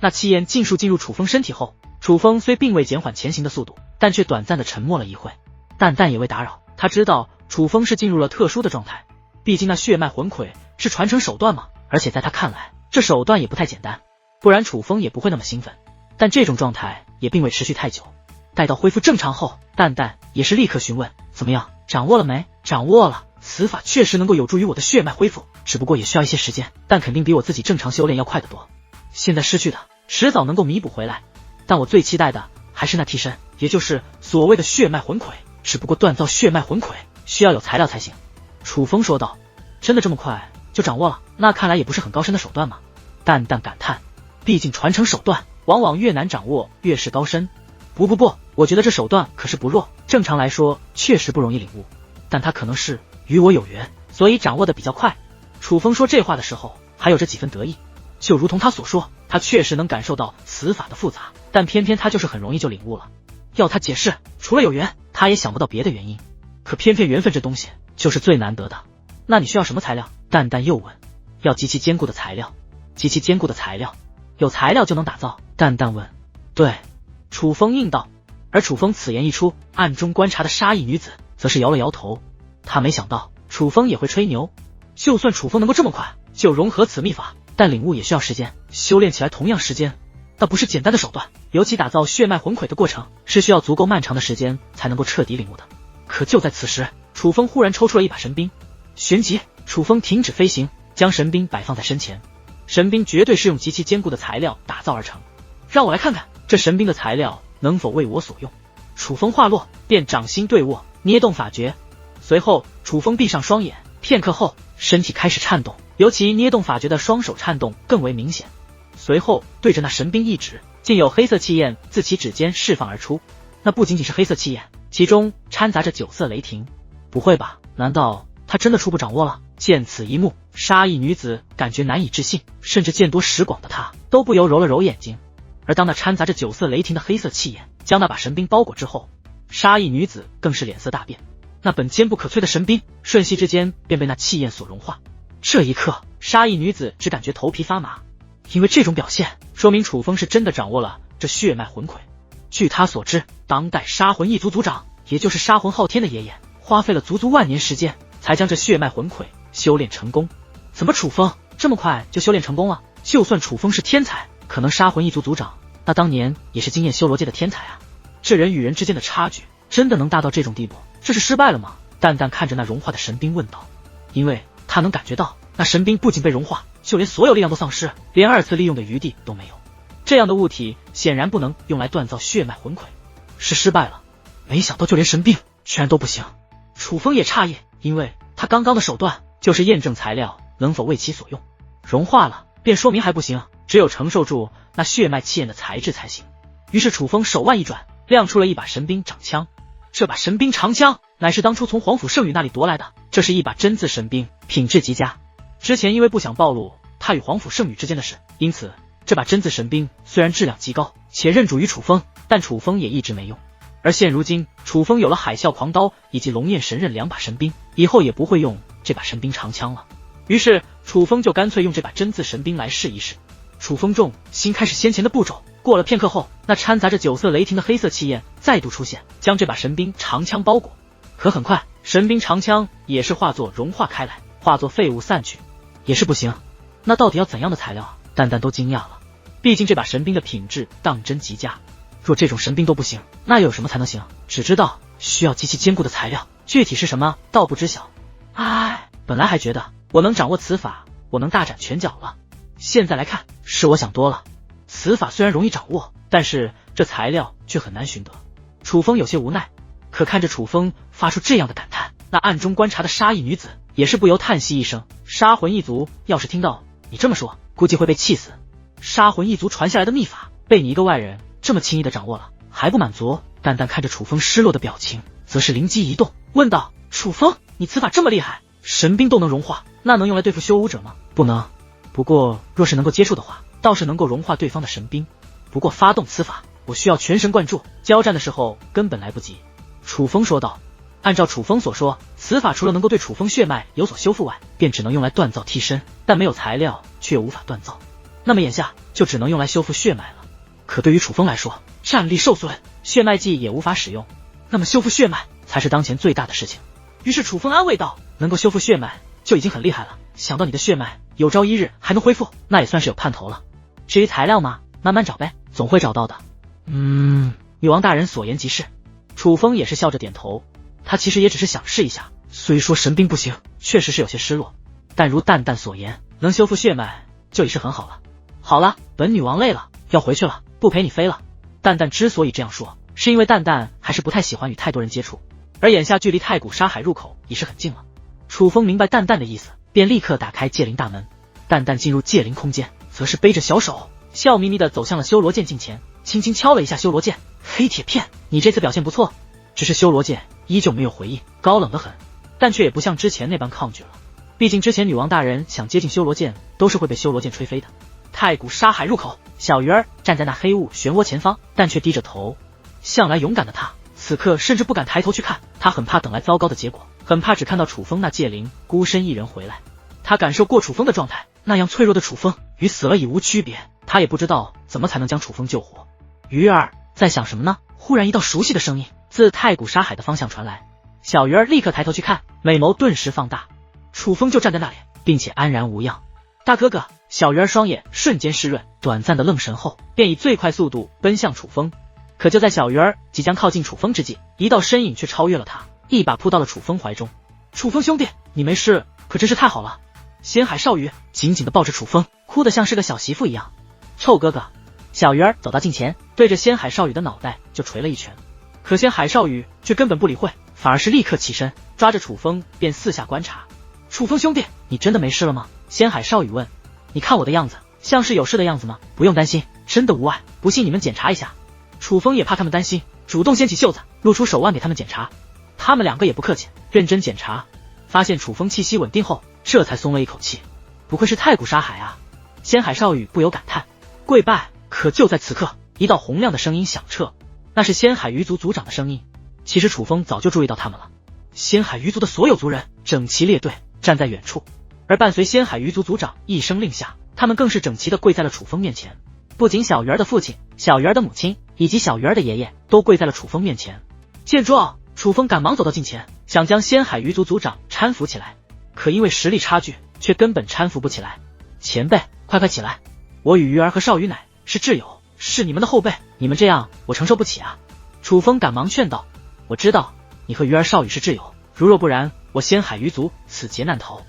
那气焰尽数进入楚风身体后，楚风虽并未减缓前行的速度，但却短暂的沉默了一会。淡淡也未打扰，他知道楚风是进入了特殊的状态，毕竟那血脉魂魁是传承手段嘛，而且在他看来，这手段也不太简单，不然楚风也不会那么兴奋。但这种状态也并未持续太久，待到恢复正常后，淡淡也是立刻询问怎么样，掌握了没？掌握了，此法确实能够有助于我的血脉恢复，只不过也需要一些时间，但肯定比我自己正常修炼要快得多。现在失去的迟早能够弥补回来，但我最期待的还是那替身，也就是所谓的血脉魂魁，只不过锻造血脉魂魁需要有材料才行。楚风说道。真的这么快就掌握了？那看来也不是很高深的手段嘛。淡淡感叹，毕竟传承手段往往越难掌握越是高深。不，我觉得这手段可是不弱，正常来说确实不容易领悟，但他可能是与我有缘，所以掌握的比较快。楚风说这话的时候还有着几分得意，就如同他所说，他确实能感受到此法的复杂，但偏偏他就是很容易就领悟了。要他解释，除了有缘，他也想不到别的原因。可偏偏缘分这东西就是最难得的。那你需要什么材料？淡淡又问。要极其坚固的材料。极其坚固的材料？有材料就能打造？淡淡问。对，楚风应道。而楚风此言一出，暗中观察的沙溢女子则是摇了摇头。他没想到楚风也会吹牛，就算楚风能够这么快就融合此秘法，但领悟也需要时间，修炼起来同样时间，那不是简单的手段，尤其打造血脉魂魁的过程是需要足够漫长的时间才能够彻底领悟的。可就在此时，楚风忽然抽出了一把神兵，旋即楚风停止飞行，将神兵摆放在身前。神兵绝对是用极其坚固的材料打造而成，让我来看看这神兵的材料能否为我所用。楚风话落，便掌心对握，捏动法诀。随后楚风闭上双眼，片刻后身体开始颤动，尤其捏动法诀的双手颤动更为明显。随后对着那神兵一指，竟有黑色气焰自其指尖释放而出。那不仅仅是黑色气焰，其中掺杂着9色雷霆。不会吧？难道他真的初步掌握了？见此一幕，沙溢女子感觉难以置信，甚至见多识广的她都不由揉了揉眼睛。而当那掺杂着9色雷霆的黑色气焰将那把神兵包裹之后，沙溢女子更是脸色大变。那本坚不可摧的神兵瞬息之间便被那气焰所融化。这一刻，沙溢女子只感觉头皮发麻，因为这种表现说明楚风是真的掌握了这血脉魂魁。据他所知，当代杀魂一族族长，也就是杀魂昊天的爷爷，花费了足足万年时间才将这血脉魂魁修炼成功。怎么楚风这么快就修炼成功了？就算楚风是天才，可能杀魂一族族长，那当年也是经验修罗界的天才啊。这人与人之间的差距真的能大到这种地步？这是失败了吗？淡淡看着那融化的神兵问道。因为他能感觉到那神兵不仅被融化，就连所有力量都丧失，连2次利用的余地都没有。这样的物体显然不能用来锻造血脉魂魁，是失败了。没想到就连神兵居然都不行。楚风也诧异，因为他刚刚的手段就是验证材料能否为其所用，融化了便说明还不行，只有承受住那血脉气焰的材质才行。于是楚风手腕一转，亮出了一把神兵长枪。这把神兵长枪乃是当初从皇府圣宇那里夺来的，这是一把真字神兵，品质极佳。之前因为不想暴露他与皇府圣宇之间的事，因此这把真字神兵虽然质量极高，且认主于楚风，但楚风也一直没用。而现如今楚风有了海啸狂刀以及龙焰神刃2把神兵，以后也不会用这把神兵长枪了。于是楚风就干脆用这把真字神兵来试一试。楚风重新开始先前的步骤，过了片刻后，那掺杂着9色雷霆的黑色气焰再度出现，将这把神兵长枪包裹。可很快神兵长枪也是化作融化开来，化作废物散去。也是不行，那到底要怎样的材料啊？淡淡都惊讶了，毕竟这把神兵的品质当真极佳，若这种神兵都不行，那又有什么才能行？只知道需要极其坚固的材料，具体是什么倒不知晓。本来还觉得我能掌握此法，我能大展拳脚了，现在来看是我想多了。此法虽然容易掌握，但是这材料却很难寻得。楚风有些无奈，可看着楚风发出这样的感叹，那暗中观察的沙溢女子也是不由叹息一声。杀魂一族要是听到你这么说，估计会被气死。杀魂一族传下来的秘法被你一个外人这么轻易的掌握了，还不满足？淡淡看着楚风失落的表情，则是灵机一动，问道：楚风，你此法这么厉害，神兵都能融化，那能用来对付修武者吗？不能，不过若是能够接触的话，倒是能够融化对方的神兵。不过发动此法，我需要全神贯注，交战的时候根本来不及。楚风说道。按照楚风所说，此法除了能够对楚风血脉有所修复外，便只能用来锻造替身，但没有材料却无法锻造。那么眼下就只能用来修复血脉了。可对于楚风来说，战力受损，血脉技也无法使用，那么修复血脉才是当前最大的事情。于是楚风安慰道：“能够修复血脉就已经很厉害了，想到你的血脉有朝一日还能恢复，那也算是有盼头了。至于材料嘛，慢慢找呗，总会找到的。”女王大人所言极是。楚风也是笑着点头，他其实也只是想试一下，虽说神兵不行，确实是有些失落，但如蛋蛋所言，能修复血脉就已是很好了。好了，本女王累了，要回去了，不陪你飞了。蛋蛋之所以这样说，是因为蛋蛋还是不太喜欢与太多人接触，而眼下距离太古沙海入口已是很近了。楚风明白蛋蛋的意思，便立刻打开界灵大门。蛋蛋进入界灵空间，则是背着小手，笑眯眯地走向了修罗剑近前，轻轻敲了一下修罗剑。黑铁片，你这次表现不错。只是修罗剑依旧没有回应，高冷得很，但却也不像之前那般抗拒了。毕竟之前女王大人想接近修罗剑，都是会被修罗剑吹飞的。太古沙海入口，小鱼儿站在那黑雾漩涡前方，但却低着头。向来勇敢的他，此刻甚至不敢抬头去看，他很怕等来糟糕的结果，很怕只看到楚风那界灵孤身一人回来。他感受过楚风的状态，那样脆弱的楚风与死了已无区别，他也不知道怎么才能将楚风救活。鱼儿在想什么呢？忽然一道熟悉的声音自太古沙海的方向传来，小鱼儿立刻抬头去看，美眸顿时放大，楚风就站在那里，并且安然无恙。大哥哥，小鱼儿双眼瞬间湿润，短暂的愣神后，便以最快速度奔向楚风。可就在小鱼儿即将靠近楚风之际，一道身影却超越了他，一把扑到了楚风怀中。楚风兄弟，你没事，可真是太好了。仙海少羽紧紧地抱着楚风，哭得像是个小媳妇一样。臭哥哥。小鱼儿走到近前，对着仙海少羽的脑袋就捶了一拳，可仙海少羽却根本不理会，反而是立刻起身，抓着楚风便四下观察。楚风兄弟，你真的没事了吗？仙海少羽问。你看我的样子，像是有事的样子吗？不用担心，真的无碍，不信你们检查一下。楚风也怕他们担心，主动掀起袖子，露出手腕给他们检查。他们两个也不客气，认真检查，发现楚风气息稳定后，这才松了一口气。不愧是太古沙海啊！仙海少羽不由感叹，跪拜。可就在此刻，一道洪亮的声音响彻，那是仙海鱼族族长的声音。其实楚风早就注意到他们了，仙海鱼族的所有族人整齐列队站在远处，而伴随仙海鱼族族长一声令下，他们更是整齐地跪在了楚风面前。不仅小鱼儿的父亲、小鱼儿的母亲以及小鱼儿的爷爷都跪在了楚风面前。见状，楚风赶忙走到近前，想将仙海鱼族族长搀扶起来，可因为实力差距，却根本搀扶不起来。前辈，快起来，我与鱼儿和少鱼乃是挚友，是你们的后辈，你们这样我承受不起啊！楚风赶忙劝道：“我知道你和鱼儿少羽是挚友，如若不然，我仙海鱼族此劫难逃。”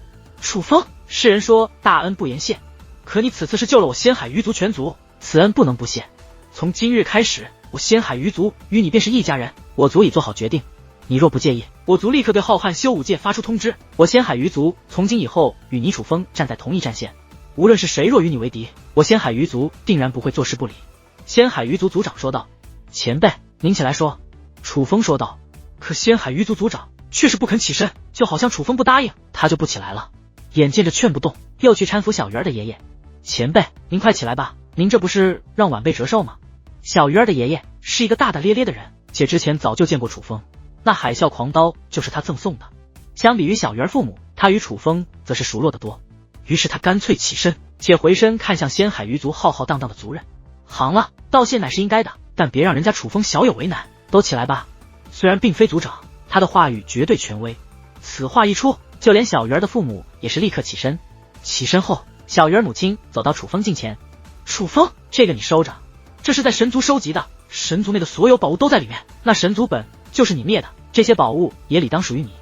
楚风，世人说大恩不言谢，可你此次是救了我仙海鱼族全族，此恩不能不谢。从今日开始，我仙海鱼族与你便是一家人，我族已做好决定。你若不介意，我族立刻对浩瀚修武界发出通知，我仙海鱼族从今以后与你楚风站在同一战线。无论是谁若与你为敌，我仙海鱼族定然不会坐视不理。仙海鱼族族长说道。前辈，您起来说。楚风说道。可仙海鱼族族长却是不肯起身，就好像楚风不答应，他就不起来了。眼见着劝不动，又去搀扶小鱼儿的爷爷。前辈，您快起来吧，您这不是让晚辈折寿吗？小鱼儿的爷爷是一个大大咧咧的人，且之前早就见过楚风，那海啸狂刀就是他赠送的。相比于小鱼儿父母，他与楚风则是熟络得多。于是他干脆起身，且回身看向仙海鱼族浩浩荡荡的族人。行了，道谢乃是应该的，但别让人家楚风小有为难，都起来吧。虽然并非族长，他的话语绝对权威。此话一出，就连小鱼儿的父母也是立刻起身。起身后，小鱼儿母亲走到楚风近前。楚风，这个你收着，这是在神族收集的，神族内的所有宝物都在里面，那神族本就是你灭的，这些宝物也理当属于你。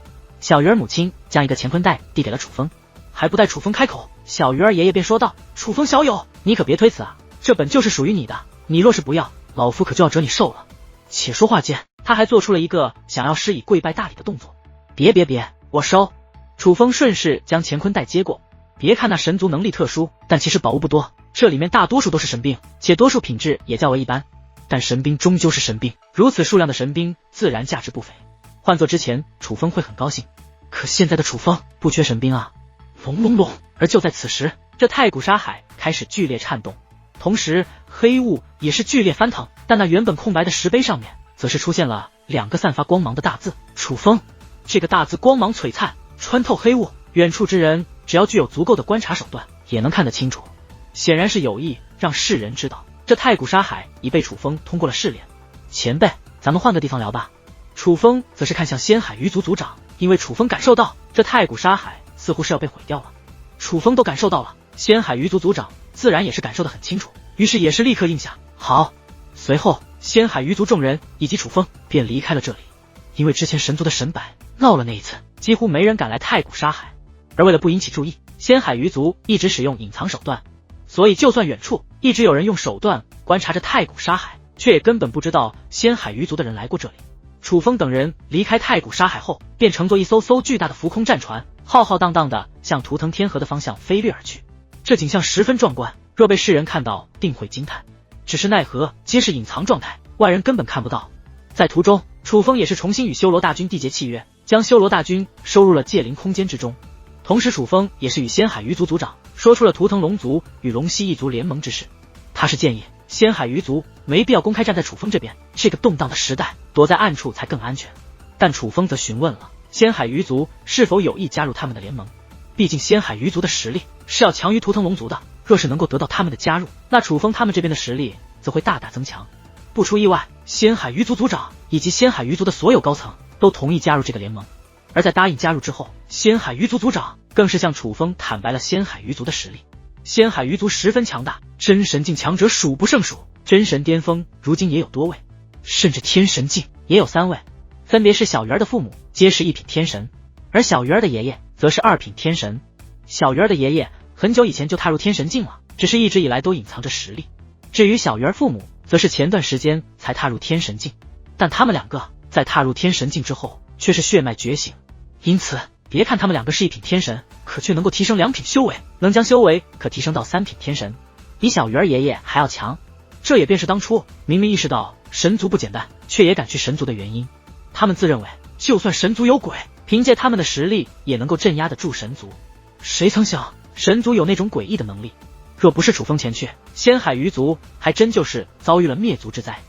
小鱼儿母亲将一个乾坤袋递给了楚风。还不待楚风开口，小鱼儿爷爷便说道：“楚风小友，你可别推辞啊，这本就是属于你的，你若是不要，老夫可就要折你寿了。”且说话间，他还做出了一个想要施以跪拜大礼的动作。别，我收。楚风顺势将乾坤袋接过。别看那神族能力特殊，但其实宝物不多，这里面大多数都是神兵，且多数品质也较为一般。但神兵终究是神兵，如此数量的神兵自然价值不菲。换做之前，楚风会很高兴，可现在的楚风不缺神兵啊。隆！而就在此时，这太古沙海开始剧烈颤动，同时黑雾也是剧烈翻腾，但那原本空白的石碑上面则是出现了2个散发光芒的大字“楚风”。这个大字光芒璀璨，穿透黑雾，远处之人只要具有足够的观察手段也能看得清楚。显然是有意让世人知道，这太古沙海已被楚风通过了试炼。前辈，咱们换个地方聊吧。楚风则是看向仙海鱼族族长，因为楚风感受到这太古沙海似乎是要被毁掉了。楚风都感受到了，仙海鱼族族长自然也是感受得很清楚，于是也是立刻应下好。随后仙海鱼族众人以及楚风便离开了这里，因为之前神族的神摆闹了那一次，几乎没人敢来太古沙海，而为了不引起注意，仙海鱼族一直使用隐藏手段，所以就算远处一直有人用手段观察着太古沙海，却也根本不知道仙海鱼族的人来过这里。楚风等人离开太古沙海后，便乘坐一艘巨大的浮空战船，浩浩荡荡的向图腾天河的方向飞掠而去。这景象十分壮观，若被世人看到定会惊叹，只是奈何皆是隐藏状态，外人根本看不到。在途中，楚风也是重新与修罗大军缔结契约，将修罗大军收入了界灵空间之中。同时楚风也是与仙海鱼族族长说出了图腾龙族与龙蜥一族联盟之事。他是建议仙海鱼族没必要公开站在楚风这边，这个动荡的时代躲在暗处才更安全。但楚风则询问了仙海鱼族是否有意加入他们的联盟，毕竟仙海鱼族的实力是要强于图腾龙族的，若是能够得到他们的加入，那楚风他们这边的实力则会大大增强。不出意外，仙海鱼族族长以及仙海鱼族的所有高层都同意加入这个联盟。而在答应加入之后，仙海鱼族族长更是向楚风坦白了仙海鱼族的实力。仙海鱼族十分强大，真神境强者数不胜数，真神巅峰如今也有多位，甚至天神境也有3位，分别是小鱼儿的父母皆是1品天神，而小鱼儿的爷爷则是2品天神。小鱼儿的爷爷很久以前就踏入天神境了，只是一直以来都隐藏着实力。至于小鱼儿父母，则是前段时间才踏入天神境，但他们两个在踏入天神境之后却是血脉觉醒，因此别看他们两个是1品天神，可却能够提升2品修为，能将修为可提升到3品天神，比小鱼儿爷爷还要强。这也便是当初明明意识到神族不简单，却也敢去神族的原因。他们自认为就算神族有鬼，凭借他们的实力也能够镇压得住神族，谁曾想神族有那种诡异的能力，若不是楚风前去，仙海鱼族还真就是遭遇了灭族之灾。